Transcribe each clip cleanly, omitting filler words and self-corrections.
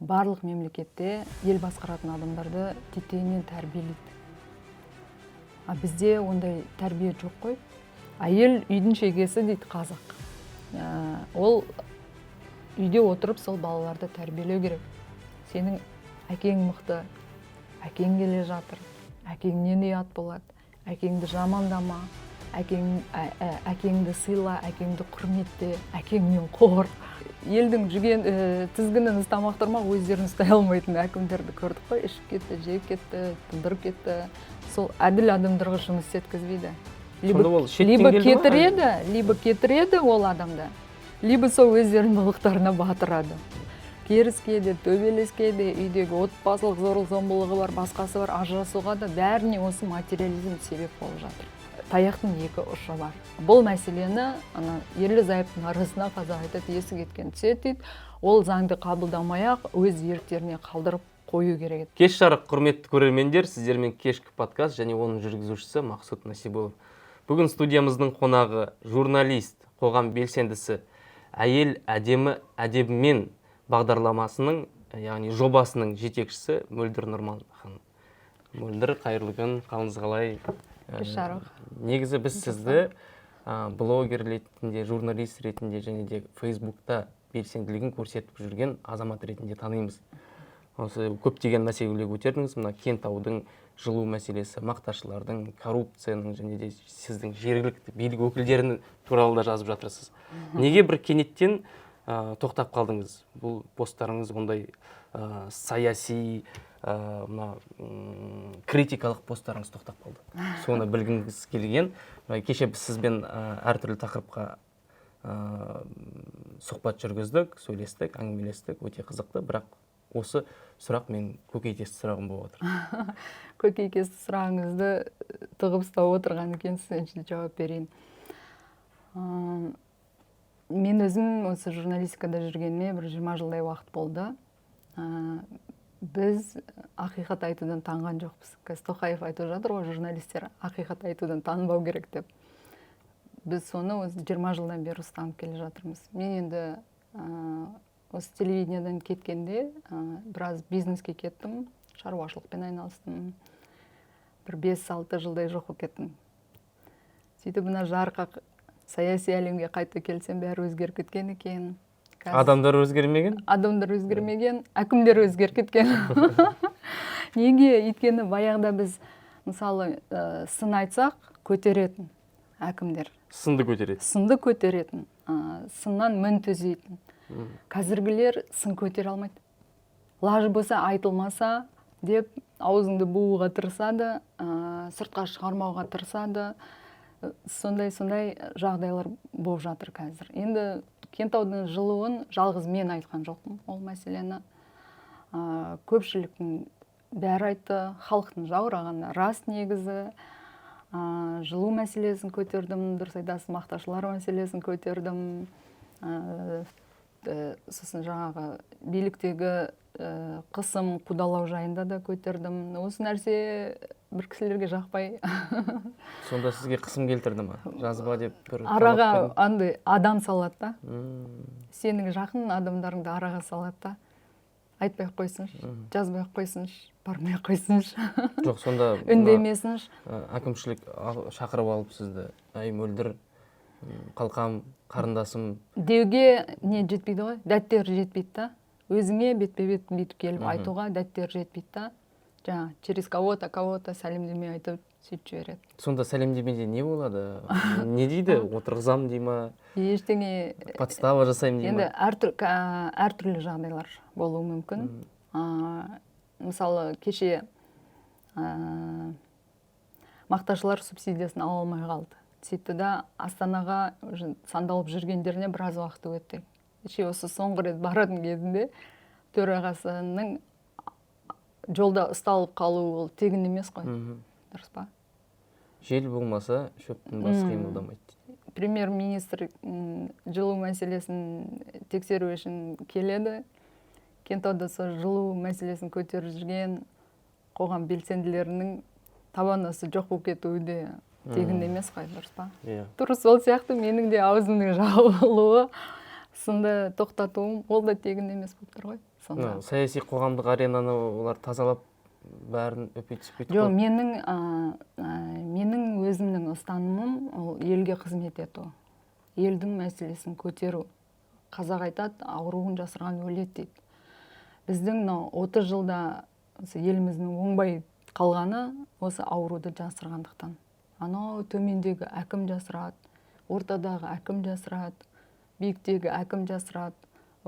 барлық мемлекетте ел басқаратын адамдарды тетеңнен тәрбиелейді. А бізде ондай тәрбие жоқ қой. Әйел үйдің шегесі дейді қазақ. Ол үйде отырып сол балаларды тәрбиелеу керек. Сенің әкең мықты, әкең келе жатыр, әкеңнен ұят болады, әкеңді жамандама, әкеңді сыйла, әкеңді құрметте, әкеңнен қорық. Елдің жүген тізгінін ұстамақ тұрмақ өздерін ұстай алмайтын әкімдерді көрдік қой, ішіп кетті, жеп кетті, тындырып кетті. Сол әділ адамдарға жұмыс істеткізбейді. Либо кетіреді ол адамды, либо сол өздерінің былықтарына батырады. Керіске де, төбелеске де, үйдегі отбасылық зорлық-зомбылығы бар, басқасы бар, ажырасуға да бәріне осы материализм себеп болып жатыр. Таяқтың екі ұшы бар. Бұл мәселені ерлі-зайыптың арасына қазақ айтады, есі кеткен түседі дейді. Ол заңды қабылдамай-ақ өз еріктеріне қалдырып қою керек. Кеш жарық, құрметті көрермендер, сіздермен кешкі подкаст және оның жүргізушісі Мақсұт Насиболов. Бүгін студиямыздың қонағы журналист, қоғам белсендісі, әйел әдемі әдебімен бағдарламасының, яғни жобасының жетекшісі Мөлдір Нұрман ханым. Мөлдір, қайырлы күн, қалыңыз қалай? Негізі біз сізді блогер ретінде, журналист ретінде және де Фейсбукта белсенділігін көрсетіп жүрген азамат ретінде танимыз. Осы көптеген мәселелер көтердіңіз, мына Кентаудың жылу мәселесі, мақташылардың, коррупцияның және де сіздің жергілікті билік өкілдерінің туралы да жазып жатырсыз. Неге бір кенеттен тоқтап қалдыңыз? Бұл посттарыңыз ондай саяси, критикалық посттарыңыз тоқтап қалды. Соны білгіңіз келген. Кеше біз сізбен әртүрлі тақырыпқа сұхбат жүргіздік, сөйлестік, әңгімелестік, өте қызықты, бірақ осы сұрақ мен көкейтесті сұрағым болып отыр. Көкейтесті сұрағыңызды тығып ұстап отырған екенсіз, жауап берейін. Мен өзім осы журналистикада жүргеніме бір 20 жылдай уақыт болды. Біз ақиқат айтудан танған жоқпыз. Қазір Тоқаев айтып жатыр ғой, журналистер ақиқат айтудан танбау керек деп. Біз соны 20 жылдан бері ұстанып келе жатырмыз. Мен енді осы телевидениедан кеткенде біраз бизнеске кеттім, шаруашылықпен айналыстым. Бір 5-6 жылдай жоқ болып кеттім. Сөйтіп мына жарқақ саяси әлемге қайта келсем, бәрі өзгеріп кеткен екен. Адамдар өзгермеген? Адамдар өзгермеген, әкімдер өзгеріп кеткен. Неге? Өйткені баяғыда біз мысалы сын айтсақ көтеретін әкімдер. Сынды көтеретін. Сынды көтеретін. Сыннан мін түзейтін. Қазіргілер сын көтере алмайды. Лажы болса айтылмаса деп аузыңды бууға тырысады, сыртқа шығармауға тырысады. Сондай жағдайлар болып жатыр қазір. Енді Кентаудың жылуын жалғыз мен айтқан жоқпын ол мәселені. Көпшіліктің бәрі айтты, халықтың жаурағаны рас негізі. Жылу мәселесін көтердім, дұрыс айтасыз, мақташылар мәселесін көтердім. Сосын жаңағы биліктегі қысым, қудалау жайында да көтердім. Осы нәрсе бір кісілерге жақпай. Сонда сізге қысым келтірді ма? Жазба деп бір араға андай адам салады да. Сенің жақын адамдарыңды араға салады да. Айтпай қойсыншы, жазбай қойсыншы, бармай қойсыншы. Жоқ, сонда үндемесінш. Әкімшілік шақырып алып сізді, әй Мөлдір, қалқам, қарындасым деуге не жетпейді ғой? Дәттер жетпейді да. Өзіңе бетпе-бет бүйтіп келіп айтуға дәттер жетпейді да. Жаңа через кого-то сәлемдеме айтып сөйтіп жібереді. Сонда сәлемдемеде не болады? Не дейді? Отырғызам дей ма? Ештеңе подстава жасаймын дей ма? Енді әртүрлі жағдайлар болуы мүмкін. Мысалы кеше мақташылар субсидиясын ала алмай қалды. Сөйтті да Астанаға сандалып жүргендеріне біраз уақыт өтті. Осы соңғы рет баратын кезінде төрағасының жолда ұсталып қалу ол тегін емес қой. Дұрыс па? Жел болмаса шөптің басы қимылдамайды. Премьер-министр жылу мәселесін тексеру үшін келеді. Кентауда сол жылу мәселесін көтеріп жүрген қоғам белсенділерінің табанасы жоқ болып кетуі де тегін емес қой, дұрыс па? Дұрыс, ол сияқты менің де аузымның жабылуы, сынды тоқтатуым, ол да тегін емес болып тұр ғой. сонда. Саяси қоғамдық аренаны олар тазалап бәрін өйтіп Жоқ, менің өзімнің ұстанымым ол елге қызмет ету, елдің мәселесін көтеру. Қазақ айтады, ауруын жасырған өледі дейді. Біздің 30 жылда еліміздің оңбай қалғаны осы ауруды жасырғандықтан. Анау төмендегі әкім жасырады, ортадағы әкім жасырады, биіктегі әкім жасырады.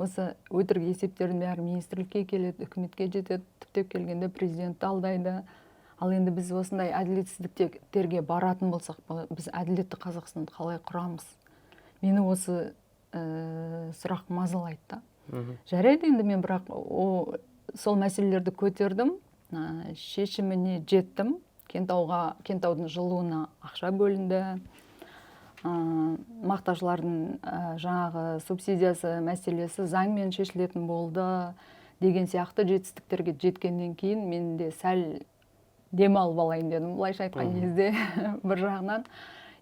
Осы өтірік есептердің бәрі министрлікке келеді, үкіметке жетеді, түптеп келгенде президентті алдайды. Ал енді біз осындай әділетсіздіктерге баратын болсақ, біз әділетті Қазақстанды қалай құрамыз? Мені осы сұрақ мазалайды да. Жарайды, енді мен бірақ сол мәселелерді көтердім, шешіміне жеттім. Кентаудың жылуына ақша бөлінді. Мақташылардың жаңағы субсидиясы мәселесі заңмен шешілетін болды деген сияқты жетістіктерге жеткеннен кейін мен де сәл демалып алайын дедім, былайша айтқан кезде бір жағынан.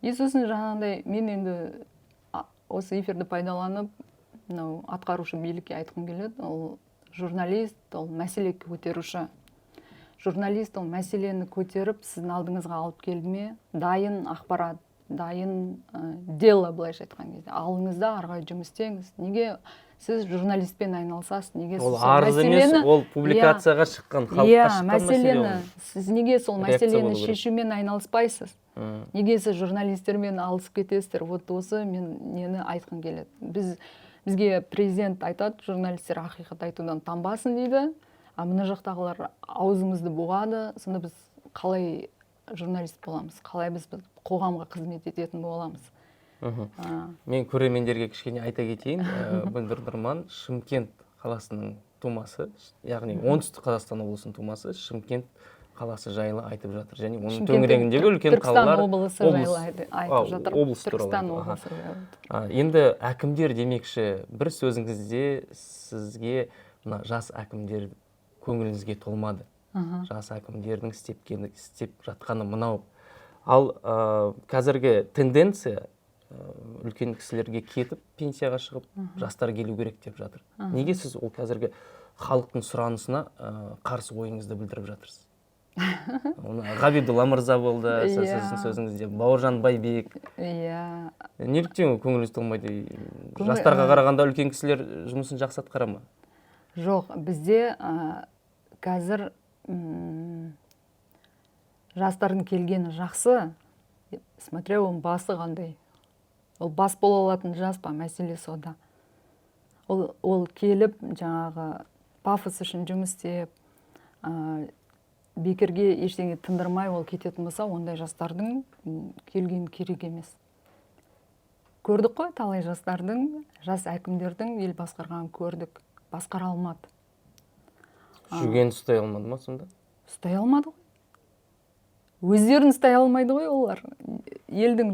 Сосын жаңағындай мен енді осы эфирді пайдаланып, атқарушы билікке айтқым келеді. Ол журналист, ол мәселе көтеруші. Журналист ол мәселені көтеріп, сіздің алдыңызға алып келді ме, дайын ақпарат, дайын дело, былайша айтқан кезде. Алыңыз да арғай жұмыс істеңіз. Неге сіз журналистпен айналысасыз? Неге ол арыз емес, ол публикацияға шыққан, халыққа шыққан мәселе. Сіз неге сол мәселені шешумен айналыспайсыз? Неге сіз журналистермен алысып кетесіздер? Вот осы мен нені айтқым келеді. Бізге президент айтады, журналистер ақиқат айтудан танбасын дейді. А мына жақтағылар аузымызды буғады. Сонда біз қалай журналист боламыз? Қалай біз қоғамға қызмет ететін боламыз? Мен көрермендерге кішкене айта кетейін. Мөлдір Нұрман Шымкент қаласының тумасы, яғни оңтүстік Қазақстан облысының тумасы, Шымкент қаласы жайлы айтып жатыр. Және оның төңірегіндегі үлкен қалалар, Түркістан облысы жайлы айтып жатыр. Түркістан облысы туралы. Енді әкімдер демекші, бір сөзіңізде сізге мына жас әкімдер көңіліңізге толмады. Жас әкімдердің істеп жатқаны мынау. Ал қазіргі тенденция үлкен кісілерге кетіп, пенсияға шығып, жастар келу керек деп жатыр. Неге сіз ол қазіргі халықтың сұранысына қарсы ойыңызды білдіріп жатырсыз? Ғабидулла мырза болды, сіздің сөзіңізде, Бауыржан Байбек. Неліктен көңіліңіз толмайды? Жастарға қарағанда үлкен кісілер жұмысын жақсы атқара ма? Жоқ, бізде қазір жастардың келгені жақсы, смотря оның басы қандай. Ол бас бола алатын жас па, мәселе сода. Ол келіп, жаңағы пафос үшін жұмыс істеп, бекерге ештеңе тындырмай ол кететін болса, ондай жастардың келгені керек емес. Көрдік қой, талай жастардың, жас әкімдердің ел басқарғанын көрдік, басқара алмады. Жүгенді ұстай алмады ма сонда? Ұстай алмады ғой. Өздерін ұстай алмайды ғой олар. Елдің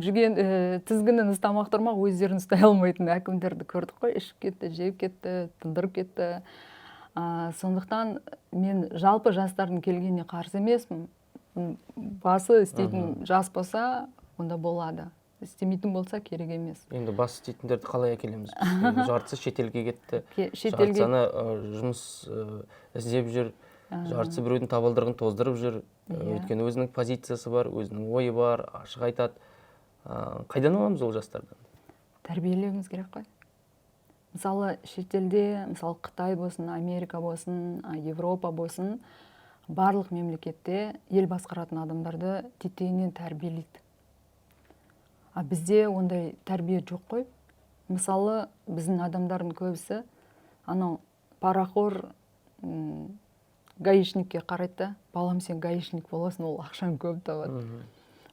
тізгінін ұстамақ тұрмақ, өздерін ұстай алмайтын әкімдерді көрдік қой. Ішіп кетті, жеп кетті, тындырып кетті. Сондықтан мен жалпы жастардың келгеніне қарсы емеспін. Басы істейтін жас болса, онда болады. Істемейтін болса керек емес. Енді бас істейтіндерді қалай әкелеміз? Жартысы шетелге кетті. Жартысаны жұмыс іздеп жүр. Жартысы біреудің табалдырығын тоздырып жүр. Өйткені өзінің позициясы бар, өзінің ойы бар, ашық айтады. Қайдан аламыз ол жастардан? Тәрбиелеуіміз керек қой. Мысалы шетелде, мысалы Қытай болсын, Америка болсын, Европа болсын, барлық мемлекетте ел басқаратын адамдарды тетігінен тәрбиелейді. Бізде ондай тәрбие жоқ қой. Мысалы біздің адамдардың көбісі анау парақор гаишникке қарайды, балам сен гаишник боласың, ол ақшаны көп табады.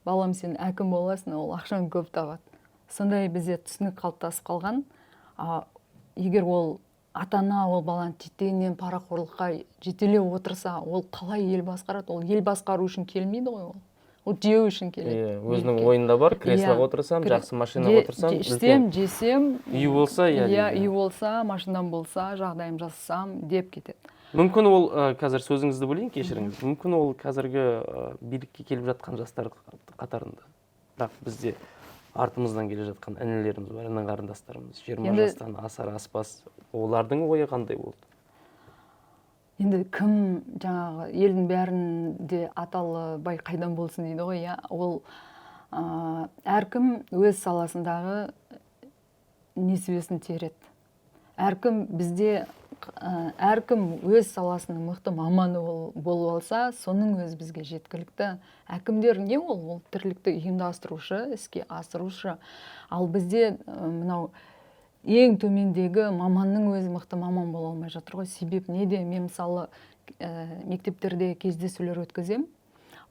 Балам сен әкім боласың, ол ақшаны көп табады. Сондай бізде түсінік қалыптасып қалған. Егер ол ата-ана ол баланы тетігінен парақорлыққа жетелеп отырса, ол қалай ел басқарады? Ол ел басқару үшін келмейді ғой ол. Ол жеу үшін келеді. Өзінің ойында бар, креслоға отырсам, жақсы машинаға отырсам, ішсем, жесем, үй болса, үй болса, машинам болса, жағдайым жасасам деп кетеді. Мүмкін ол қазір сөзіңізді бөлейін, кешіріңіз. Мүмкін ол қазіргі билікке келіп жатқан жастар қатарында. Бірақ бізде артымыздан келе жатқан інілеріміз бар, іні қарындастарымыз, 20 жастан асар аспас. Олардың ойы қандай болды? енді кім жаңағы елдің бәрінде аталы бай қайдан болсын дейді ғой, иә. Ол әркім өз саласындағы несібесін тереді. Әркім бізде әркім өз саласының мықты маманы болып алса, соның өзі бізге жеткілікті. Әкімдер не ол? Ол тірлікті ұйымдастырушы, іске асырушы. Ал бізде мынау ең төмендегі маманның өзі мықты маман бола алмай жатыр ғой. Себеп неде? Мен мысалы мектептерде кездесулер өткізем,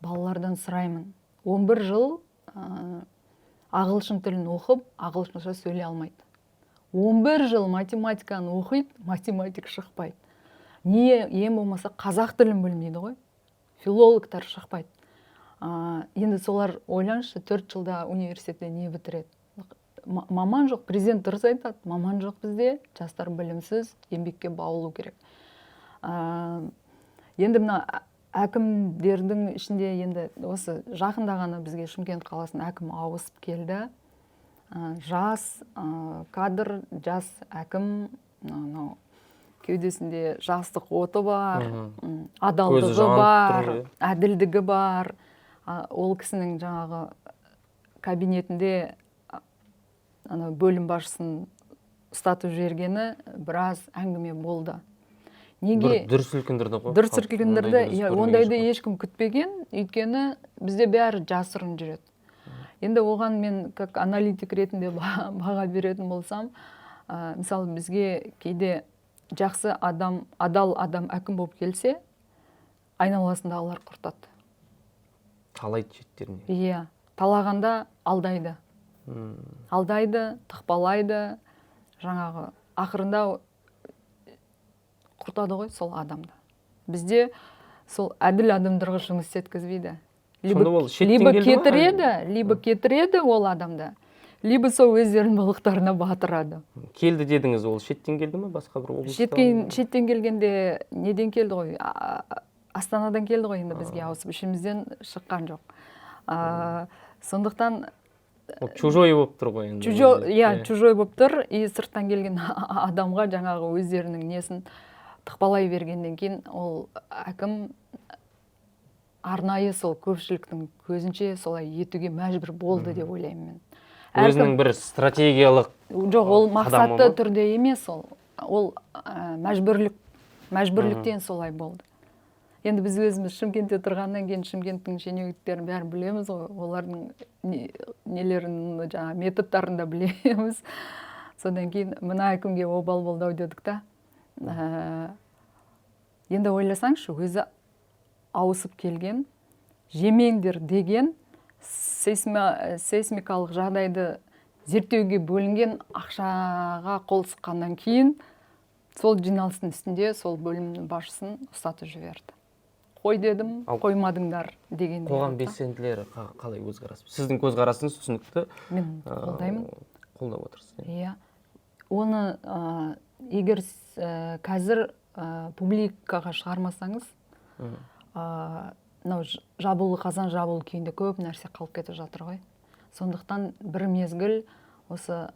балалардан сұраймын. 11 жыл ағылшын тілін оқып, ағылшынша сөйлей алмайды. 11 жыл математиканы оқиды, математик шықпайды. Не ең болмаса қазақ тілін білмейді ғой. Филологтар шықпайды. Енді солар ойланшы, 4 жылда университетте не бітіреді? Маман жоқ, президент дұрыс айтады. Маман жоқ бізде, жастар білімсіз, еңбекке баулу керек. Енді мына әкімдердің ішінде енді осы жақында ғана бізге Шымкент қаласының әкімі ауысып келді. Жас кадр, жас әкім, кеудесінде жастық оты бар, адалдығы бар, әділдігі бар. Ол кісінің жаңағы кабинетінде бөлім басшысын ұстатып жібергені біраз әңгіме болды. Неге? Дүр сілкіндірді ғой. Дүр сілкіндірді. Ондайды ешкім күтпеген, өйткені бізде бәрі жасырын жүреді. Енді оған мен как аналитик ретінде баға беретін болсам, мысалы бізге кейде жақсы адам, адал адам әкім болып келсе, айналасындағылар құртады. Талайды жеттеріне. Иә, талағанда алдайды. Алдайды, тықпалайды, жаңағы ақырында құртады ғой сол адамды. Бізде сол әділ адамдарға жұмыс істеткізбейді. Либо кетіреді ол адамды, либо сол өздерінің былықтарына батырады. Келді дедіңіз, ол шеттен келді ме? Басқа бір облыстан? Шеттен келгенде неден келді ғой? Астанадан келді ғой, енді бізге ауысып, ішімізден шыққан жоқ. Сондықтан чужой болып тұр ғой енді. Чужой болып тұр, и сырттан келген адамға жаңағы өздерінің несін тықпалай бергеннен кейін ол әкім арнайы сол көпшіліктің көзінше солай етуге мәжбүр болды деп ойлаймын мен. Өзінің бір стратегиялық жоқ, ол мақсатты түрде емес, ол мәжбүрліктен солай болды. Енді біз өзіміз Шымкентте тұрғаннан кейін Шымкенттің шенеуніктерін бәрін білеміз ғой, олардың нелерін, жаңа методтарын да білеміз. Содан кейін мына әкімге обал болды ау дедік та. Енді ойласаңшы, өзі ауысып келген, жемеңдер деген сейсмикалық жағдайды зерттеуге бөлінген ақшаға қол сұққаннан кейін сол жиналыстың үстінде сол бөлімнің басшысын ұстатып жіберді. Қой дедім, қоймадыңдар деген. Қоғам белсенділері қалай көзқарас? Сіздің көзқарасыңыз түсінікті. Мен қолдаймын. Қолдап отырсыз. Иә. Оны егер қазір публикаға шығармасаңыз, жабулы қазан жабулы күйінде көп нәрсе қалып кетіп жатыр ғой. Сондықтан бір мезгіл осы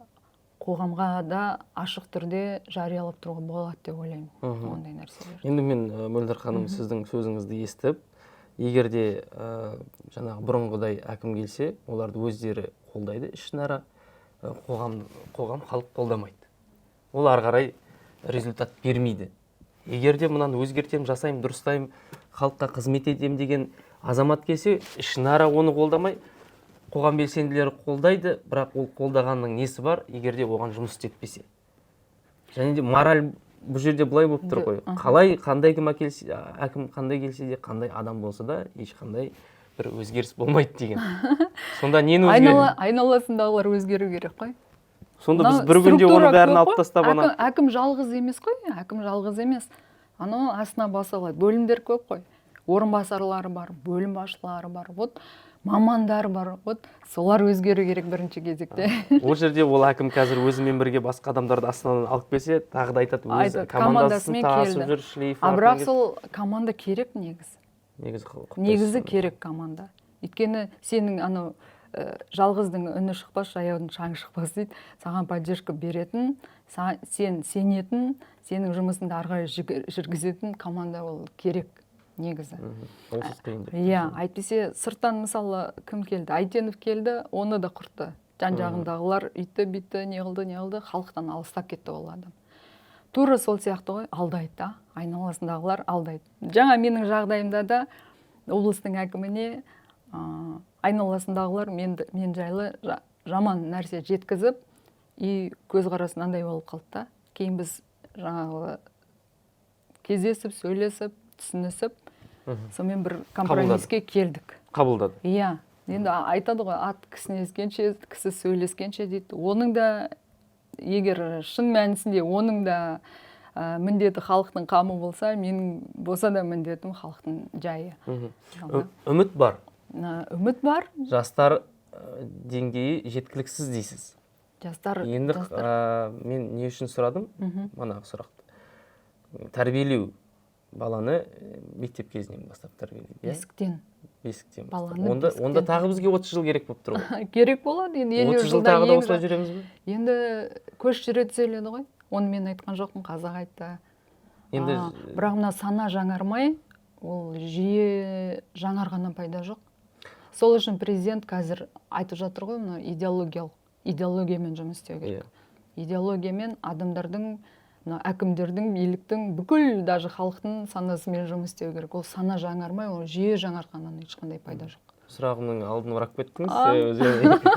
қоғамға да ашық түрде жариялап тұруға болады деп ойлаймын ондай нәрселер. Енді мен Мөлдір ханым сіздің сөзіңізді естіп, егер де жаңағы бұрынғыдай әкім келсе, оларды өздері қолдайды, ішінара қоғам халық қолдамайды. Ол ары қарай результат бермейді. Егер де мұнан өзгертем, жасайым, дұрыстайым, халыққа қызмет етем деген азамат келсе, ішінара оны қолдамай, қоғам белсенділері қолдайды, бірақ ол қолдағанның несі бар, егер де оған жұмыс істетпесе. Және де мораль бұл жерде былай болып тұр ғой. Қандай әкім қандай келсе де, қандай адам болса да, ешқандай бір өзгеріс болмайды деген. Сонда нені өзгеру? Айналасындағылар өзгеру керек қой. Сонда біз бір күнде оны бәрін алып тастап ана. Әкім жалғыз емес қой, әкім жалғыз емес. Ана астына басалай бөлімдер көп қой. Орынбасарлары бар, бөлім басшылары бар, вот мамандар бар, вот солар өзгеру керек бірінші кезекте. Ол жерде ол әкім қазір өзімен бірге басқа адамдарды астанадан алып келсе, тағы да айтады, өз командасымен тасып жүр, шлейф. Бірақ сол команда керек негізі. Негізі керек команда. Өйткені сенің анау жалғыздың үні шықпас, жаяудың шаңы шықпас дейді. Саған поддержка беретін, сен сенетін, сенің жұмысыңды ары қарай жүргізетін команда ол керек негізі. Онсыз қиын. Иә, әйтпесе сырттан мысалы кім келді? Айтенов келді, оны да құртты. Жан-жағындағылар үйтті, бүйтті, не қылды, халықтан алыстап кетті ол адам. Тура сол сияқты ғой, алдайды да, айналасындағылар алдайды. Жаңа менің жағдайымда да облыстың әкіміне айналасындағылар мен жайлы жаман нәрсе жеткізіп, көзқарасы мынандай болып қалды да. Кейін біз жаңағы кездесіп, сөйлесіп, түсінісіп, сонымен бір компромиске келдік. Қабылдады. Иә, енді айтады ғой, ат кісінескенше, кісі сөйлескенше дейді. Оның да, егер шын мәнісінде оның да міндеті халықтың қамы болса, менің болса да міндетім халықтың жайы. Үміт бар. Үміт бар. Жастар деңгейі жеткіліксіз дейсіз. Енді мен не үшін сұрадым? Манағы сұрақты. Тәрбиелеу баланы мектеп кезінен бастап тәрбиелейді. Бесіктен. Онда тағы бізге 30 жыл керек болып тұр ғой. Керек болады. 30 жыл тағы да осылай жүреміз бе? Енді көш жүре түзеледі ғой. Оны мен айтқан жоқпын, қазақ айтты. Бірақ мына сана жаңармай, ол жүйе жаңарғаннан пайда жоқ. Сол үшін президент қазір айтып жатыр ғой, идеологиямен жұмыс істеу керек. Идеологиямен адамдардың, әкімдердің, биліктің, бүкіл даже халықтың санасымен жұмыс істеу керек. Ол сана жаңармай, ол жүйе жаңарғаннан ешқандай пайда жоқ. Сұрағымның алдын ұрап кеттіңіз.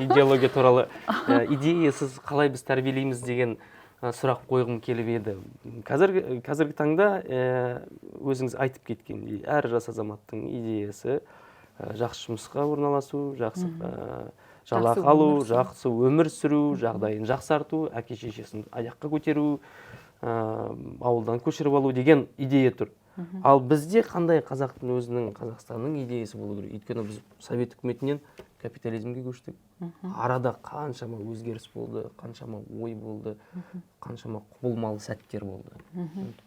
Идеология туралы идеясыз қалай біз тәрбиелейміз деген сұрақ қойғым келіп еді. Қазіргі таңда өзіңіз айтып кеткен, әр жас азаматтың идеясы жақсы жұмысқа орналасу, жақсы жалақы алу, жақсы өмір сүру, жағдайын жақсарту, әке-шешесін аяққа көтеру, ауылдан көшіріп алу деген идея тұр. Ал бізде қандай қазақтың өзінің, Қазақстанның идеясы болу керек? Өйткені біз совет үкіметінен капитализмге көштік. Арада қаншама өзгеріс болды, қаншама ой болды, қаншама құбылмалы сәттер болды.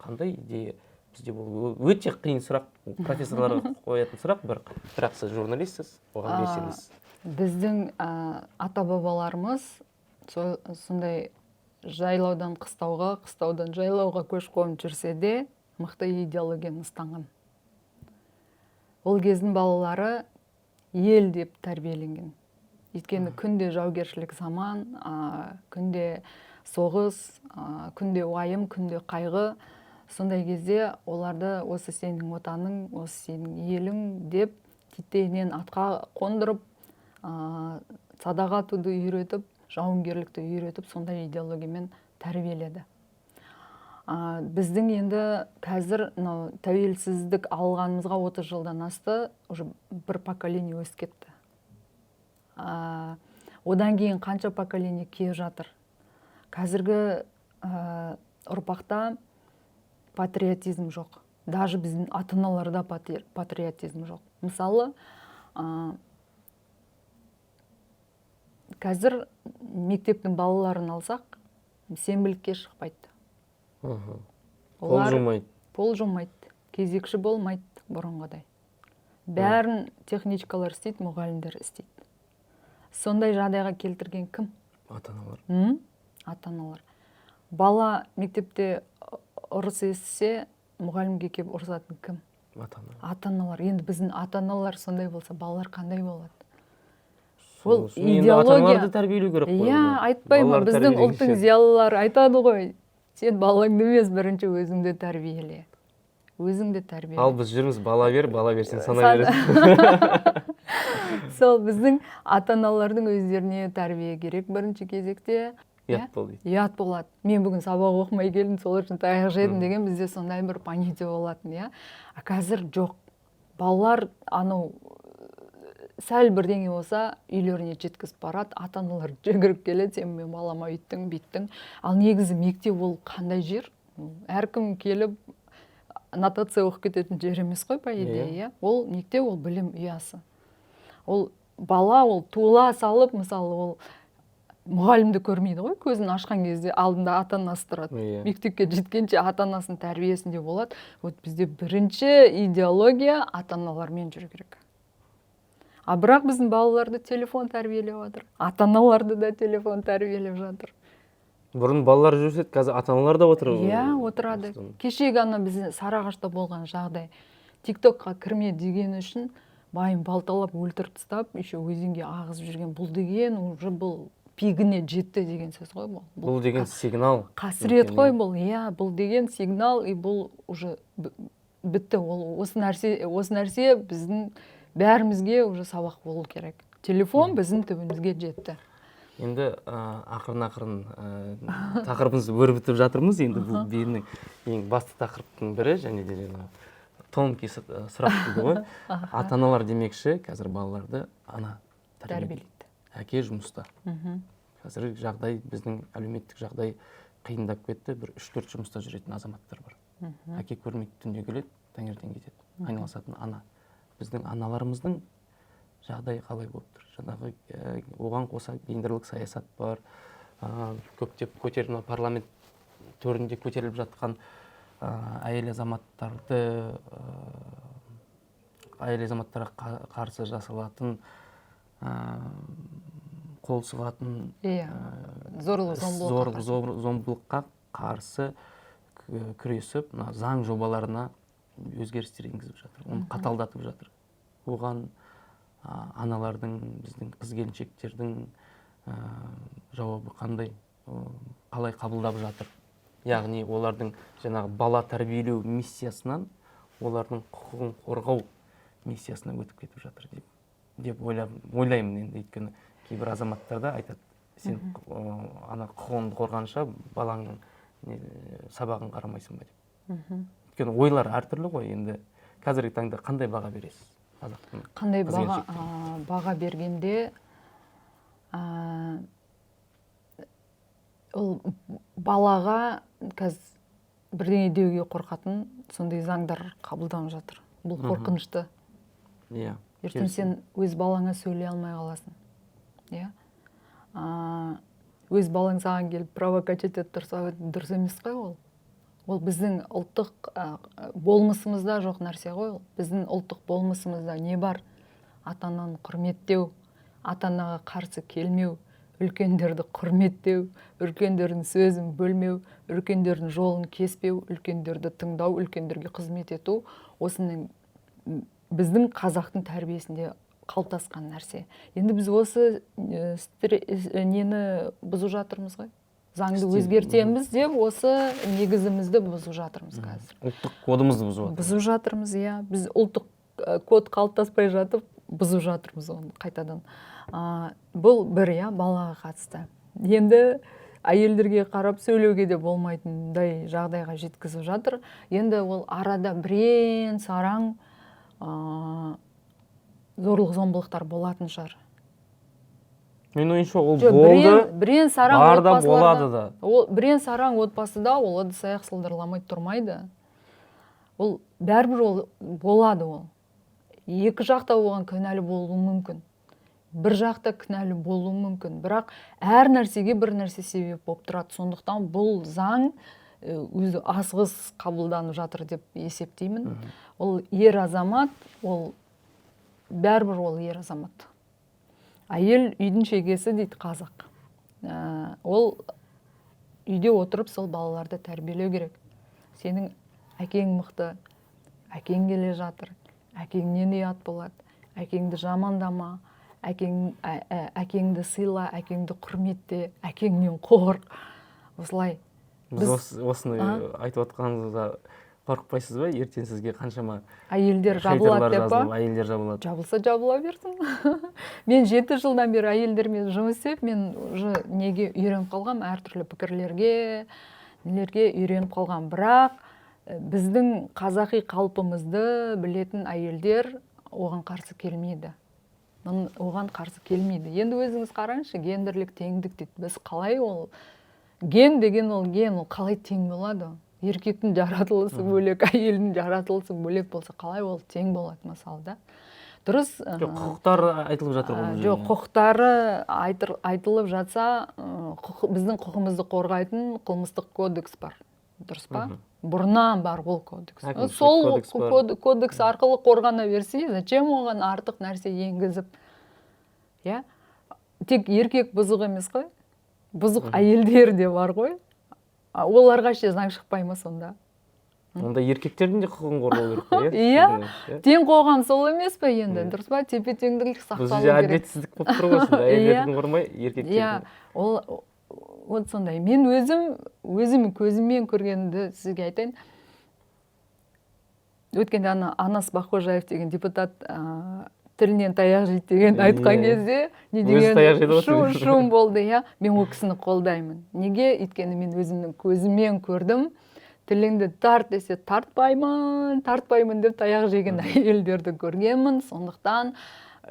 Қандай идея бізде болу? Өте қиын сұрақ, профессорларға қоятын сұрақ, бірақ сіз журналистсіз, оған белсендісіз. Біздің ата-бабаларымыз сондай жайлаудан қыстауға, қыстаудан жайлауға көш-қонып жүрсе де, мықты идеологияны ұстанған. Ол кездің балалары ел деп тәрбиеленген. Өйткені күнде жаугершілік заман, күнде соғыс, күнде уайым, күнде қайғы. Сондай кезде оларды осы сенің отаның, осы сенің елің деп титтейінен атқа қондырып, садаға атуды үйретіп, жауынгерлікті үйретіп, сондай идеологиямен тәрбиеледі. Біздің енді қазір тәуелсіздік алғанымызға 30 жылдан асты, уже бір поколение өсіп кетті. Одан кейін қанша поколение келіп жатыр. Қазіргі ұрпақта патриотизм жоқ. Даже біздің ата-аналарда патриотизм жоқ. Мысалы, қазір мектептің балаларын алсақ, сенбілікке шықпайды. Пол жумайды. Кезекші болмайды бұрынғыдай. Бәрін техничкалар істейді, мұғалімдер істейді. Сондай жағдайға келтірген кім? Ата-аналар. Ата-аналар. Бала мектепте ұрыс естісе, мұғалімге келіп ұрысатын кім? Ата-аналар. Енді біздің ата-аналар сондай болса, балалар қандай болады? Ол идеология. Ата-аналарды тәрбиелеу керек қой. Иә, айтпаймын, біздің ұлттың зиялылары айтады ғой. Сен балаңды емес, бірінші өзіңді тәрбиеле. Өзіңді тәрбиеле. Ал біз жүрміз, бала берсең сана бересің. Сол біздің ата-аналардың өздеріне тәрбие керек бірінші кезекте. Ұят болды. Ұят болады. Мен бүгін сабақ оқымай келдім, сол үшін таяқ жедім деген бізде сондай бір понятие болатын. Қазір жоқ. Балалар сәл бірдеңе болса, үйлеріне жеткізіп барады, ата-аналар жүгіріп келеді, сен мен балама үйттің, биттің. Ал негізі мектеп ол қандай жер? Әркім келіп нотация оқып кететін жер емес қой, по идее. Ол мектеп, ол білім ұясы. Ол бала, ол туыла салып, мысалы, ол мұғалімді көрмейді ғой, көзін ашқан кезде алдында ата-анасы тұрады. Мектепке жеткенше ата-анасының тәрбиесінде болады. Вот бізде бірінші идеология ата-аналармен жүру керек. А бірақ біздің балаларды телефон тәрбиелеп жатыр. Ата-аналарды да телефон тәрбиелеп жатыр. Бұрын балалар жүрседі, қазір ата-аналар да отыр. Иә, отырады. Кешегі ана бізде Сарыағашта болған жағдай. ТикТокқа кірме деген үшін байын балталап өлтіріп тастап, еще өзенге ағызып жүрген. Бұл деген уже бұл пигіне жетті деген сөз ғой бұл. Бұл деген сигнал. Қасірет қой бұл. Иә, бұл деген сигнал, и бұл уже бітті. Осы нәрсе біздің бәрімізге уже сабақ болу керек. Телефон біздің түбімізге жетті. Енді ақырын тақырыбымызды өрбітіп жатырмыз. Енді бұл бейіннің ең басты тақырыптың бірі, және де тонкий сұрақ дейді ғой. Ата-аналар демекші, қазір балаларды ана тәрбиелейді. Әке жұмыста. Қазір жағдай, біздің әлеуметтік жағдай қиындап кетті. Бір 3-4 жұмыста жүретін азаматтар бар. Әке көрмейді, түнде келеді, таңертең кетеді. Айналысатын ана. Біздің аналарымыздың жағдай қалай болып тұр? Жаңағы оған қоса гендерлік саясат бар. Көптеп көтеріліп, парламент төрінде көтеріліп жатқан әйел азаматтарға қарсы жасалатын, қол сұғатын зорлық-зомбылыққа қарсы күресіп, заң жобаларына өзгерістер енгізіп жатыр. Оны қаталдатып жатыр. Оған аналардың, біздің қыз-келіншектердің жауабы қандай, қалай қабылдап жатыр? Яғни олардың жаңағы бала тәрбиелеу миссиясынан олардың құқығын қорғау миссиясына өтіп кетіп жатыр деп ойлаймын енді. Өйткені кейбір азаматтар да айтады, сен ана құқығыңды қорғанша балаңның сабағын қарамайсың ба деп. Өйткені ойлар әртүрлі ғой. Енді қазіргі таңда қандай баға бересіз? Қандай баға бергенде ол балаға қазір бірдеңе деуге қорқатын сондай заңдар қабылданып жатыр. Бұл қорқынышты. Иә. Ертең сен өз балаңа сөйлей алмай қаласың. Иә. Өз балаң саған келіп провокация етіп тұрса, дұрыс емес қой ол. Ол біздің ұлттық болмысымызда жоқ нәрсе ғой. Біздің ұлттық болмысымызда не бар? Ата-ананы құрметтеу, ата-анаға қарсы келмеу, үлкендерді құрметтеу, үлкендердің сөзін бөлмеу, үлкендердің жолын кеспеу, үлкендерді тыңдау, үлкендерге қызмет ету. Осының біздің қазақтың тәрбиесінде қалыптасқан нәрсе. Енді біз осы нені бұзып жатырмыз ғой? Заңды өзгертеміз деп осы негізімізді бұзып жатырмыз қазір. Ұлттық кодымызды бұзып жатырмыз, иә. Біз ұлттық код қалыптаспай жатып бұзып жатырмыз оны қайтадан. Бұл бір, иә, балаға қатысты. Енді әйелдерге қарап сөйлеуге де болмайтындай жағдайға жеткізіп жатыр. Енді ол арада бірен сараң зорлық-зомбылықтар болатын шығар. Мен ойымша ол болды, бірен сараң бар да болады да. Бірен сараң отбасыда ол ыдыс-аяқ сылдырламай тұрмайды. Ол бәрібір ол болады ол. Екі жақта оған кінәлі болуы мүмкін. Бір жақта кінәлі болуы мүмкін. Бірақ әр нәрсеге бір нәрсе себеп болып тұрады. Сондықтан бұл заң өзі асығыс қабылданып жатыр деп есептеймін. Ол ер азамат, ол бәрібір ол ер азамат. Әйел үйдің шегесі дейді қазақ. Ол үйде отырып сол балаларды тәрбиелеу керек. Сенің әкең мықты, әкең келе жатыр, әкеңнен ұят болады, әкеңді жамандама, әкеңді сыйла, әкеңді құрметте, әкеңнен қорық. Осылай. Біз осыны айтып отқаныңызда қорықпайсыз ба? Ертең сізге қаншама әйелдер жабылады деп па? Әйелдер жабылады. Жабылса жабыла берсін. Мен 7 жылдан бері әйелдермен жұмыс істеп, мен уже неге үйреніп қалғам, әртүрлі пікірлерге, нелерге үйреніп қалғам. Бірақ біздің қазақи қалпымызды білетін әйелдер оған қарсы келмейді. Оған қарсы келмейді. Енді өзіңіз қараңызшы, гендерлік теңдік дейді. Біз қалай ол ген деген ол ген, ол қалай тең болады? Еркектің жаратылысы бөлек, әйелдің жаратылысы бөлек болса, қалай ол тең болады мысалда? Дұрыс. Құқықтары айтылып жатыр ғой. Жоқ, құқықтары айтылып жатса, біздің құқығымызды қорғайтын қылмыстық кодекс бар. Дұрыс па? бұрыннан бар ол кодекс. Әкімшілік Сол кодекс бар. кодекс арқылы қорғана берсе, зачем оған артық нәрсе енгізіп? Я? Тек еркек бұзық емес қой. Бұзық әйелдер де бар ғой. Оларға ше заң шықпай ма сонда? Онда еркектердің де құқығын қорғау керек қой, Иә. Тең қоғам сол емес пе енді? Дұрыс па? Тепе-теңдік Бұл сақталу жерде керек. әділетсіздік болып тұр ғой сонда. Әйелдердің қорғамай, еркектердің. Иә, ол сондай. Мен өзім көзіммен көргенді сізге айтайын. Өткенде Анас Бақожаев деген депутат тілінен таяқ жейді деген айтқан кезде не деген шум болды, иә. Мен ол кісіні қолдаймын. Неге? Өйткені мен өзімнің көзіммен көрдім. Тіліңді тарт десе тартпаймын деп таяқ жеген әйелдерді көргенмін. Сондықтан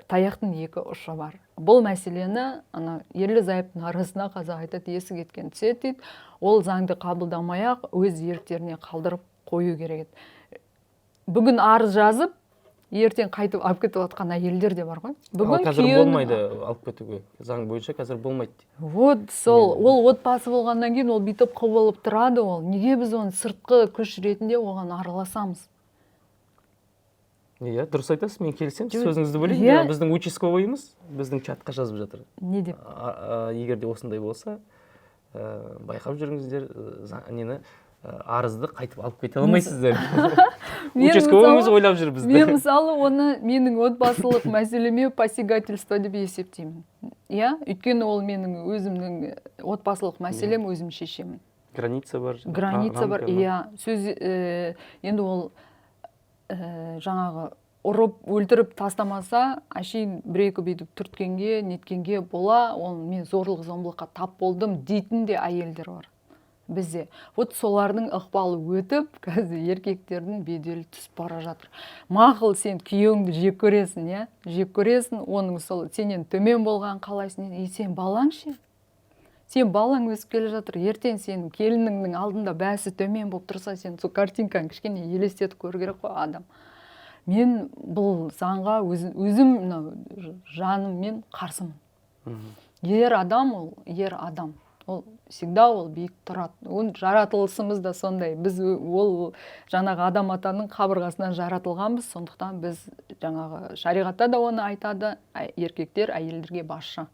таяқтың екі ұшы бар. Бұл мәселені ерлі-зайыптың арасына қазақ айтады, есі кеткен түседі дейді. Ол заңды қабылдамай-ақ өз еріктеріне қалдырып қою керек еді. Бүгін арыз жазып, ертең қайтып алып кетіп жатқан әйелдер де бар ғой. Бүгін қазір болмайды алып кетуге. Заң бойынша қазір болмайды. Вот сол, ол отбасы болғаннан кейін ол бүйтіп құбылып тұрады ол. Неге біз оны сыртқы күш ретінде оған араласамыз? Иә, дұрыс айтасыз, мен келісемін. Сөзіңізді бөлейін. Біздің участковыйымыз біздің чатқа жазып жатыр. Не деп? Егер де осындай болса, байқап жүріңіздер, арызды қайтып алып кете алмайсыздар. Участковыйымыз ойлап жүр бізді. Мен мысалы оны менің отбасылық мәселеме посягательство деп есептеймін. Иә, өйткені ол менің өзімнің отбасылық мәселем, өзім шешемін. Граница бар. Граница бар, иә. Енді ол жаңағы ұрып, өлтіріп тастамаса, әшейін бір-екі бүйтіп түрткенге, неткенге бола, ол мен зорлық зомбылыққа тап болдым дейтін де әйелдер бар бізде. Вот солардың ықпалы өтіп, қазір еркектердің беделі түсіп бара жатыр. Мақұл, сен күйеуіңді жек көресің, иә? Жек көресің, оның сол сенен төмен болған қалайсың, сен балаң ше? Сен балаң өсіп келе жатыр, ертең сенің келініңнің алдында бәсі төмен болып тұрса, сен сол картинканы кішкене елестетіп көру керек қой адам. Мен бұл заңға өзім жаныммен қарсымын. Ер адам ол, ер адам. Ол всегда ол биік тұрады. Жаратылысымыз да сондай. Біз ол жаңағы адам атаның қабырғасынан жаратылғанбыз, сондықтан біз жаңағы шариғатта да оны айтады, еркектер әйелдерге басшы.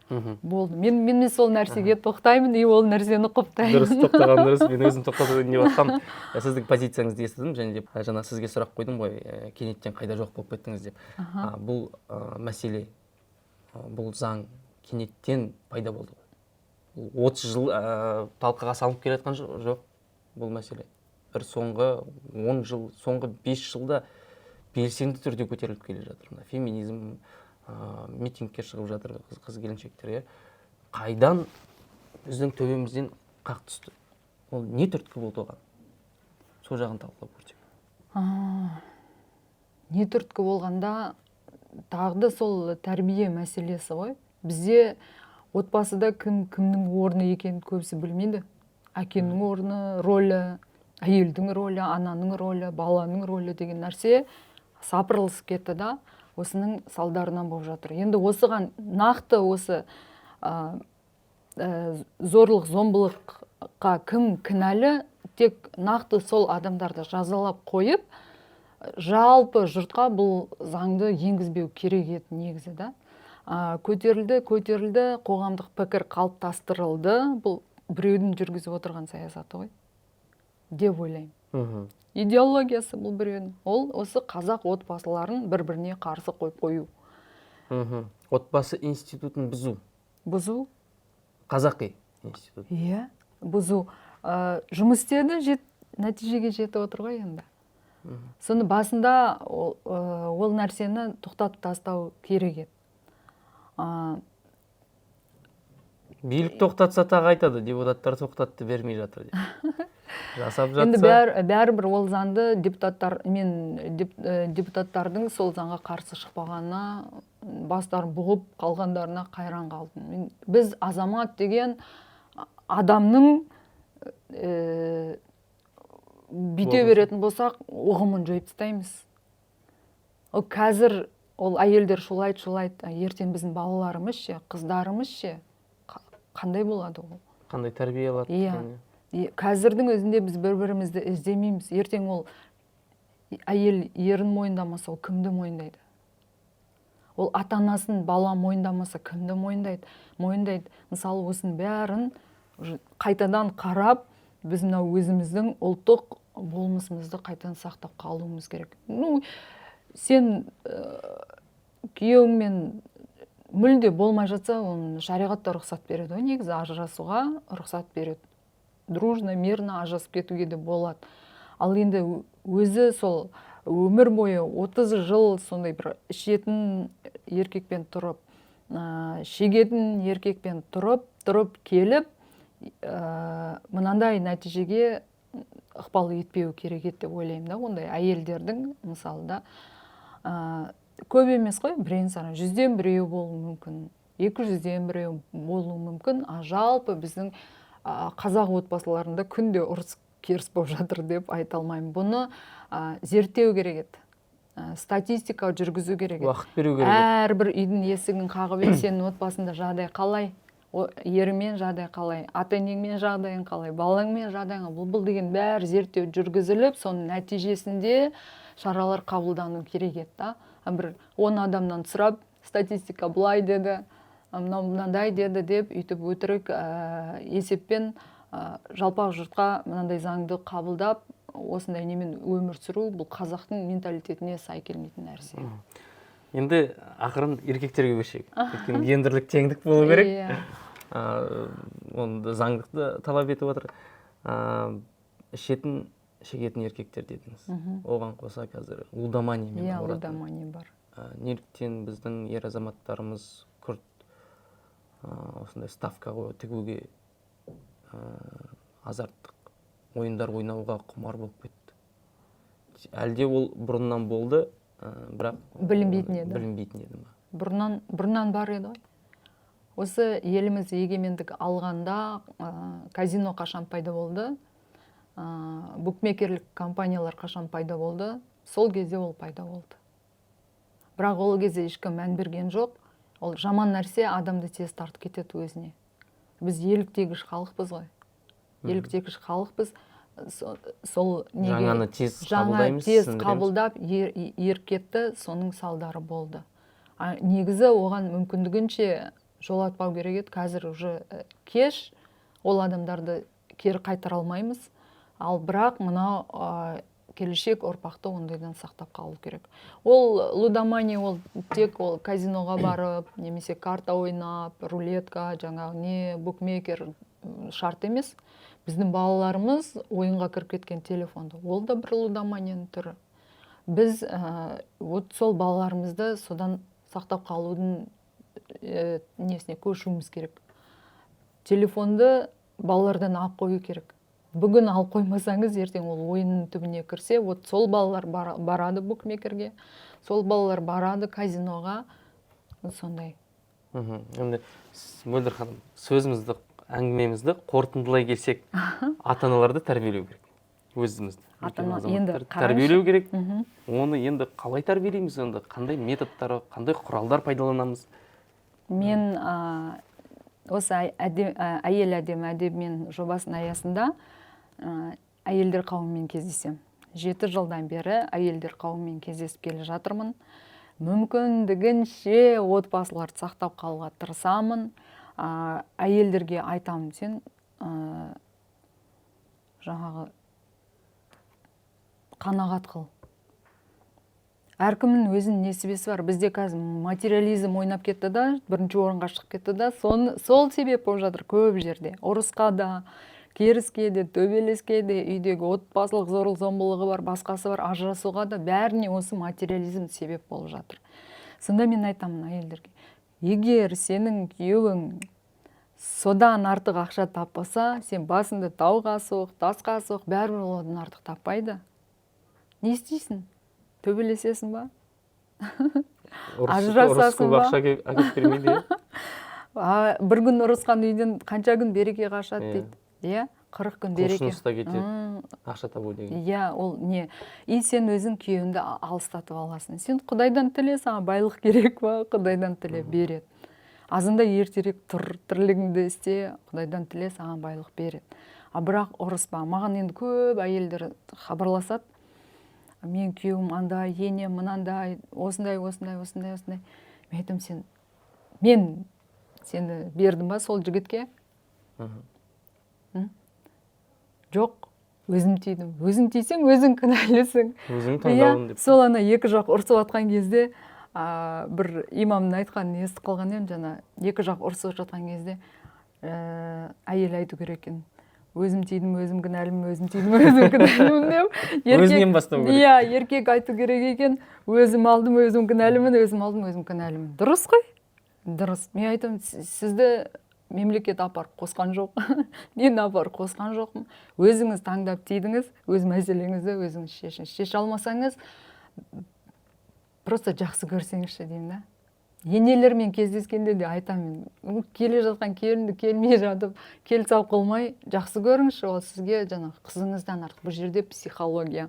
Болды. Мен сол нәрсеге тоқтаймын, и ол нәрсені құптаймын. Дұрыс, тоқтаған дұрыс. Мен өзім тоқтатып не батқам. Сіздің позицияңызды естідім, және де жаңа сізге сұрақ қойдым ғой, кенеттен қайда жоқ болып кеттіңіз деп. Бұл мәселе, бұл заң кенеттен пайда болды. 30 жыл талқыға салынып келе жатқан жоқ бұл мәселе. Бір соңғы 10 жыл, соңғы 5 жылда белсенді түрде көтеріліп келе жатыр. Феминизм, митингке шығып жатыр қыз-келіншектер. Қайдан біздің төбемізден қақ түсті? Ол не түрткі болды оған? Сол жағын талқылап көрсек. Не түрткі болғанда тағы сол тәрбие мәселесі ғой. Бізде отбасыда кімнің орны екенін көбісі білмейді. Әкенің орны, рөлі, әйелдің рөлі, ананың рөлі, баланың рөлі деген нәрсе сапырылысып кетті да. Осының салдарынан болып жатыр. Енді осыған нақты осы зорлық, зомбылыққа кім кінәлі, тек нақты сол адамдарды жазалап қойып, жалпы жұртқа бұл заңды енгізбеу керек еді негізі да. Көтерілді, қоғамдық пікір қалыптастырылды. Бұл біреудің жүргізіп отырған саясаты ғой, деп ойлаймын. Идеологиясы бұл біреудің. Ол осы қазақ отбасыларын бір-біріне қарсы қойып қою. Отбасы институтын бұзу. Бұзу? Қазақи институт. Иә, бұзу. Жұмыс істеді, нәтижеге жетіп отыр ғой енді. Соны басында ол нәрсені тоқтатып тастау керек еді. Билік тоқтатса тағы айтады, депутаттар тоқтатты бермей жатыр деп. Жасап жатса. Енді бәрібір ол заңды депутаттардың сол заңға қарсы шықпағанына бастарын бұғып қалғандарына қайран қалдым. Біз азамат деген адамның бүйте беретін болсақ, ұғымын жойып тастаймыз. Қазір ол әйелдер шулайды, ертең біздің балаларымыз ше, қыздарымыз ше, қандай болады ол? Қандай тәрбие алады? қазірдің өзінде біз бір-бірімізді іздемейміз. Ертең ол әйел ерін мойындамаса, ол кімді мойындайды? Ол ата-анасын бала мойындамаса, кімді мойындайды? Мысалы, осының бәрін қайтадан қарап, біз мынау өзіміздің ұлттық болмысымызды қайтадан сақтап қалуымыз керек. Сен күйеуіңмен мүлде болмай жатса, оны шариғатта рұқсат береді. Негізі ажырасуға рұқсат береді. Дружно, мирно ажырасып кетуге де болады. Ал енді өзі сол өмір бойы 30 жыл сондай бір ішетін еркекпен тұрып, шегетін еркекпен тұрып келіп, мынандай нәтижеге ықпал етпеу керек еді деп ойлаймын да. Ондай әйелдердің мысалы да көп емес қой, бірең-саран 100-ден біреу болуы мүмкін, 200-ден біреу болуы мүмкін, жалпы біздің қазақ отбасыларында күнде ұрыс керіс болып жатыр деп айта алмаймын. Бұны зерттеу керек еді. Статистика жүргізу керек еді. Уақыт беру керек еді. Әрбір үйдің есігін қағып, сенің отбасында жағдай қалай? Ерімен жағдай қалай? Ата-енеңмен жағдайың қалай? Балаңмен жағдайың қалай? Бұл деген бәрі зерттеу жүргізіліп, соның нәтижесінде шаралар қабылдану керек еді. Бір 10 адамнан сұрап, статистика бұлай деді, мынандай деді деп, үйтіп өтірік есеппен жалпақ жұртқа мынандай заңды қабылдап, осындай немен өмір сүру, бұл қазақтың менталитетіне сай келмейтін нәрсе. Енді ақырын еркектерге көшейік. Өйткені гендерлік теңдік болу керек. Оны заңдықты талап етіп отыр. Шегетін еркектер дедіңіз. Оған қоса қазір лудомания мен Иә, лудомания бар. Неліктен біздің ер азаматтарымыз күрт осындай ставкаға тігуге, азарттық ойындар ойнауға құмар болып кетті? Әлде ол бұрыннан болды, бірақ білінбейтін еді ма? Бұрыннан бар еді ғой. Осы еліміз егемендік алғанда казино қашан пайда болды, букмекерлік компаниялар қашан пайда болды, сол кезде ол пайда болды. Бірақ ол кезде ешкім мән берген жоқ. Ол жаман нәрсе адамды тез тартып кетеді өзіне. Біз еліктегіш халықпыз ғой. Еліктегіш халықпыз. Сол неге жаңаны тез қабылдаймыз, тез қабылдап еркетті, соның салдары болды. Негізі оған мүмкіндігінше жолатпау керек еді. Қазір уже кеш, ол адамдарды кері қайтара алмаймыз. Ал бірақ мына келешек ұрпақты ондайдан сақтап қалу керек. Ол лудомания, ол тек ол казиноға барып, немесе карта ойнап, рулетка, жаңағы не букмекер шарт емес. Біздің балаларымыз ойынға кіріп кеткен телефонды. Ол да бір лудоманияның түрі. Біз сол балаларымызды содан сақтап қалудың несіне көшуіміз керек. Телефонды балалардан алып қою керек. Бүгін алып қоймасаңыз, ертең ол ойынның түбіне кірсе, сол балалар барады букмекерге, сол балалар барады казиноға, сондай. Енді Мөлдір ханым, сөзімізді, әңгімемізді қорытындылай келсек, ата-аналарды тәрбиелеу керек. Өзімізді. Тәрбиелеу керек. Оны енді қалай тәрбиелейміз, енді қандай методтары, қандай құралдар пайдаланамыз? Мен осы әйел әдемі әдебімен жобасының аясында әйелдер қауымымен кездесем. 7 жылдан бері әйелдер қауымымен кездесіп келе жатырмын. Мүмкіндігінше отбасыларды сақтап қалуға тырысамын. Әйелдерге айтамын, сен жаңағы қанағат қыл. Әркімнің өзінің несібесі бар. Бізде қазір материализм ойнап кетті да, бірінші орынға шығып кетті да, сол себеп болып жатыр көп жерде. Ұрысқа да, керіске де, төбелеске де, үйдегі отбасылық зорлық-зомбылығы бар, басқасы бар, ажырасуға да, бәріне осы материализм себеп болып жатыр. Сонда мен айтамын әйелдерге, егер сенің күйеуің содан артық ақша таппаса, сен басыңды тауға соқ, тасқа соқ, бәрібір одан артық таппайды. Не істейсің? Төбелесесің ба? Ажырасасың ба? Ақша әкеп бермейді. Бір күн ұрысқан үйден қанша күн береке қашады дейді. Иә, 40 күн береке. Құлшыныста кетеді, ақша табу деген. Иә, ол не? И сен өзің күйеуіңді алыстатып аласың. Сен Құдайдан тіле, саған байлық керек па? Құдайдан тіле, береді. Азында ертерек тірлігіңді істе, Құдайдан тіле, саған байлық береді. бірақ ұрыспа. Маған енді көп әйелдер хабарласады. Мен күйеуім андай, енем мынандай, осындай. Мен айтам, мен сені бердім ба сол жігітке? Жоқ, өзім тидім. Өзің тисең, өзің кінәлісің. Өзің таңдауын деп. Сол ана екі жақ ұрсып жатқан кезде, бір имамның айтқанын естіп қалған едім, жаңа екі жақ ұрсып жатқан кезде, әйел айту керек екен. Өзім тидім, өзім кінәлімін деп. Өзінен бастау керек. Иә, еркек айту керек екен. Өзім алдым, өзім кінәлімін. Дұрыс қой? Дұрыс. Мен айтам, сізді мемлекет апарып қосқан жоқ. Мен апарып қосқан жоқпын. Өзіңіз таңдап тидіңіз, өз мәселеңізді өзіңіз шешіңіз. Шеше алмасаңыз, просто жақсы көрсеңізші деймін да. Енелермен кездескенде де айтамын, келе жатқан келінді келмей жатып, келісіп қылмай, жақсы көріңізші, ол сізге жаңа қызыңыздан артық. Бұл жерде психология.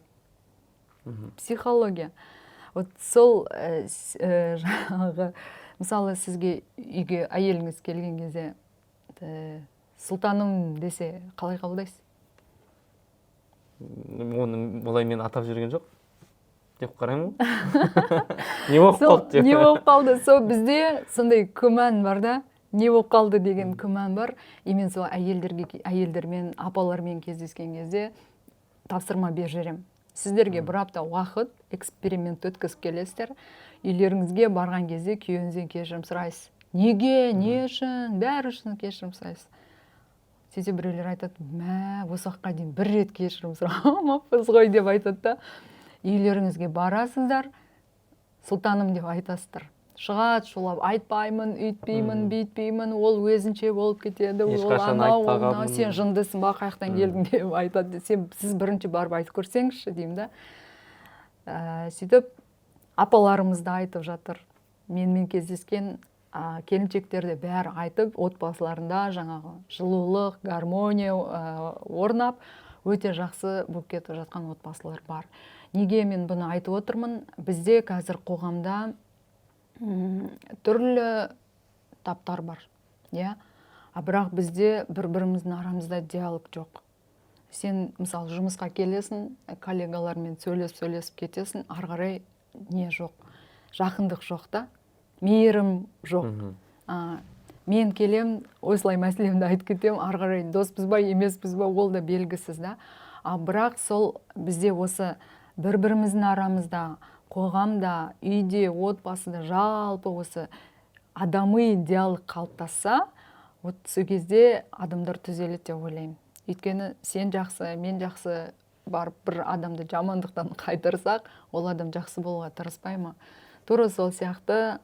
Вот сол жаңағы, мысалы сізге үйге әйеліңіз келген кезде, сұлтаным десе қалай қабылдайсыз? Оны олай мен атап жүрген жоқ деп қараймын. Не болып қалды деп. Не болып қалды? Сол бізде сондай күмән бар да, не болып қалды деген күмән бар. Мен сол әйелдермен, апалармен кездескен кезде тапсырма беріп жүремін. Сіздерге бір апта уақыт эксперимент өткізіп келесіздер. Үйлеріңізге барған кезде күйеуіңізден кешірім сұрайсыз. Неге, не үшін, бәрі үшін кешірім сұрайсыз. Сөйтсе біреулер айтады, осы уақытқа дейін бір рет кешірім сұрамаппыз ғой деп айтады да. Үйлеріңізге барасыздар, сұлтаным деп айтасыздар. Шығады, шулап, айтпаймын, үйтпеймін, бүйтпеймін, ол өзінше болып кетеді. Ешқашан айтпағанмын. Сен жындысың ба, қаяқтан келдің деп айтады. Сіз бірінші барып айтып көрсеңізші деймін да. Сөйтіп, апаларымыз да айтып жатыр. Менімен кездескен келіншектерде бәрі айтып, отбасыларында жаңағы жылулық, гармония орнап, өте жақсы болып кетіп жатқан отбасылар бар. Неге мен бұны айтып отырмын? Бізде қазір қоғамда түрлі таптар бар. Бірақ бізде бір-біріміздің арамызда диалог жоқ. Сен, мысалы, жұмысқа келесің, коллегалармен сөйлесіп кетесің, ары қарай не жоқ? Жақындық жоқ та, мейірім жоқ. Мен келем, осылай мәселемді айтып кетем, ары қарай доспыз ба, емеспіз ба, ол да белгісіз да. Бірақ сол бізде осы бір-біріміздің арамызда, қоғамда, үйде, отбасыда жалпы осы адами диалог қалыптасса, сол кезде адамдар түзеледі деп ойлаймын. Өйткені сен жақсы, мен жақсы барып бір адамды жамандықтан қайтарсақ, ол адам жақсы болуға тырыспай ма? Тура сол сияқты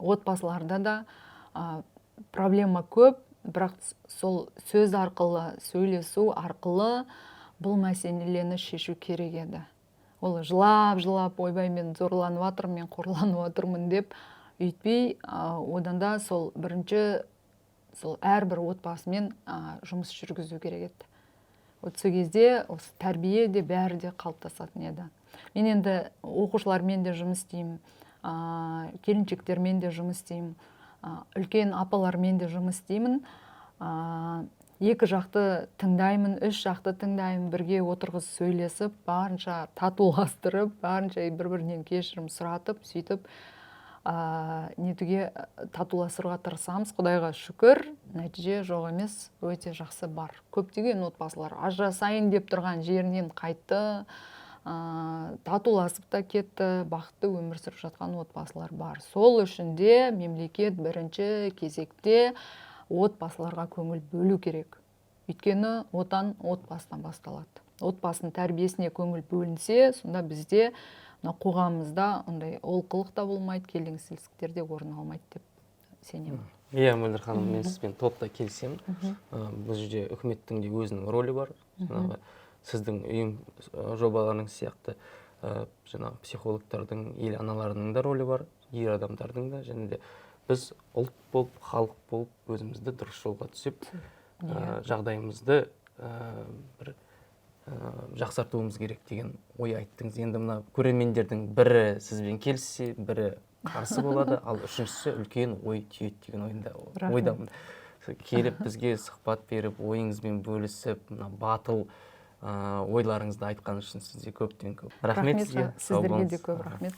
отбасыларда да проблема көп, бірақ сол сөз арқылы, сөйлесу арқылы бұл мәселені шешу керек еді. Ол жылап, ойбай, мен зорланып жатырмын, мен қорланып жатырмын деп үйтпей, одан да сол бірінші сол әрбір отбасымен жұмыс жүргізу керек еді. Сол кезде тәрбие де бәрі де қалыптасатын еді. Мен енді оқушылармен де жұмыс істеймін, келіншектермен де жұмыс істеймін, үлкен апалармен де жұмыс істеймін. Екі жақты тыңдаймын, үш жақты тыңдаймын, бірге отырғыз сөйлесіп, барынша татуластырып, барынша бір-бірінен кешірім сұратып, сөйтіп нетуге татуластыруға тырысамыз. Құдайға шүкір, нәтиже жоқ емес, өте жақсы бар. Көптеген отбасылар ажырасайын деп тұрған жерінен қайтты, татуласып та кетті, бақытты өмір сүріп жатқан отбасылар бар. Сол үшін де мемлекет бірінші кезекте отбасыларға көңіл бөлу керек. Өйткені отан отбасынан басталады. Отбасының тәрбиесіне көңіл бөлінсе, сонда бізде қоғамымызда ондай олқылық та болмайды, келеңсіздіктер де орын алмайды деп сенемін. Иә, Мөлдір ханым, мен сізбен толықтай келісемін. Бұл жерде үкіметтің де өзінің рөлі бар. Сіздің ұйым жобаларының сияқты жаңағы психологтардың, ел аналарының да рөлі бар, ер адамдардың да, және де біз ұлт болып, халық болып, өзімізді дұрыс жолға түсіп, жағдайымызды бір жақсартуымыз керек деген ой айттыңыз. Енді мына көрермендердің бірі сізбен келіссе, бірі қарсы болады, ал үшіншісі үлкен ой түйеді деген ойдамын. келіп бізге сұхбат беріп ойыңызбен бөлісіп мына батыл ойларыңызды айтқан үшін сізге көптен көп рахмет сізге. сіздерге де көп рахмет.